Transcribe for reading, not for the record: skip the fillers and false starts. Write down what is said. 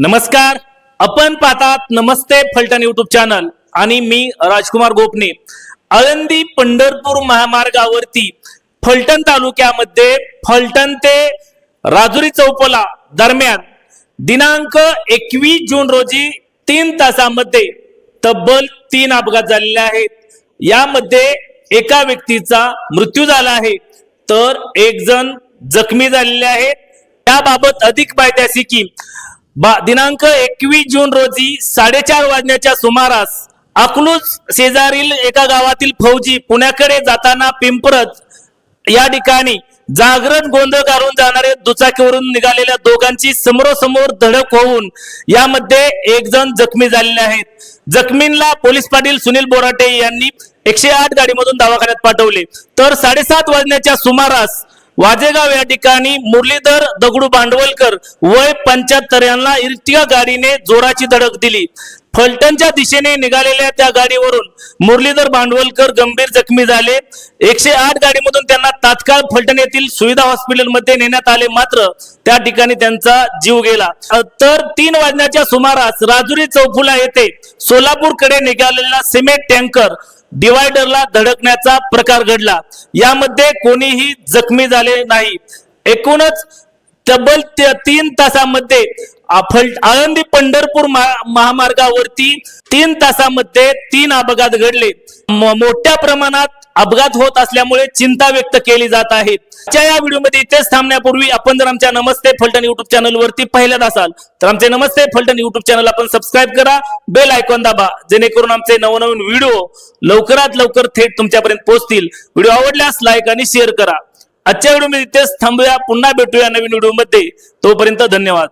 नमस्कार, आपण पाहतात नमस्ते फलटण युट्यूब चॅनल आणि मी राजकुमार गोपने। आळंदी पंढरपूर महामार्गावरती फलटण तालुक्यामध्ये फलटण ते राजुरी चौपोला दरम्यान दिनांक 21 जून रोजी 3 तासामध्ये तब्बल 3 अपघात झालेले आहेत। यामध्ये एका व्यक्तीचा मृत्यू झाला आहे तर एक जण जखमी झालेले आहेत। त्याबाबत अधिक माहिती अशी की दिनांक 21 जून रोजी 4:30 वाजण्याच्या सुमारास अकलूज शेजारील एका गावातील फौजी पुण्याकडे जाताना पिंपरज या ठिकाणी जागरण गोंधळ घालून जाणारे दुचाकीवरून निघालेल्या दोघांची समोरासमोर धडक होऊन यामध्ये एक जण जखमी झालेले आहेत। जखमींना पोलीस पाटील सुनील बोराटे यांनी 108 गाडीमधून दवाखान्यात पाठवले तर 7:30 वाजण्याच्या सुमारास वाजेगाव या ठिकाणी मुरलीधर दगडू भांडवलकर वय 75 यांना इर्टिगा गाडीने जोराची धडक दिली। फलटणच्या दिशेने निघालेल्या त्या गाडीवरून मुरलीधर भांडवलकर गंभीर जखमी झाले। 108 गाडीमधून त्यांना तात्काळ फलटण येथील सुविधा हॉस्पिटलमध्ये नेण्यात आले मात्र त्या ठिकाणी त्यांचा जीव गेला। तर 3 वाजण्याच्या सुमारास राजुरी चौफुला येथे सोलापूरकडे निघालेला सिमेंट टँकर डिवायडरला धडकण्याचा प्रकार घडला। यामध्ये कोणीही जखमी झाले नाही। एकूणच तब्बल 3 तासामध्ये आळंदी पंढरपूर महामार्गावरती 3 तासामध्ये 3 अपघात घडले। मोठ्या प्रमाणात अपघात होत असल्यामुळे चिंता व्यक्त केली जात आहे। या व्हिडिओमध्ये इथेच थांबण्यापूर्वी आपण जर आमच्या नमस्ते फलटण युट्यूब चॅनल वरती पहिल्यांदा असाल तर आमचे नमस्ते फलटण युट्यूब चॅनल आपण सबस्क्राइब करा, बेल आयकॉन दाबा जेणेकरून आमचे नवनवीन व्हिडिओ लवकरात लवकर थेट तुमच्यापर्यंत पोहोचतील। व्हिडिओ आवडल्यास लाईक आणि शेअर करा। आजच्या व्हिडिओमध्ये इथेच थांबूया, पुन्हा भेटूया नवीन व्हिडिओमध्ये। तोपर्यंत धन्यवाद।